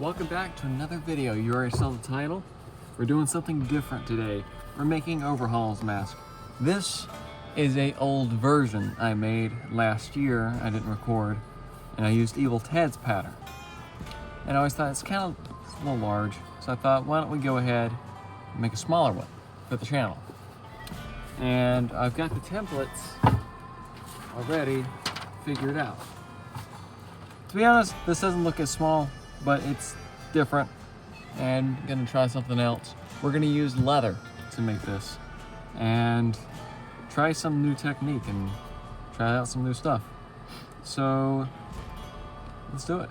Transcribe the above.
Welcome back to another video. You already saw the title. We're doing something different today. We're making Overhauls mask. This is a old version I made last year. I didn't record, and I used Evil Ted's pattern. And I always thought it's kind of a little large, so I thought, why don't we go ahead and make a smaller one for the channel. And I've got the templates already figured out. To be honest, this doesn't look as small, but it's different, and I'm gonna try something else. We're gonna use leather to make this and try some new technique and try out some new stuff. So let's do it.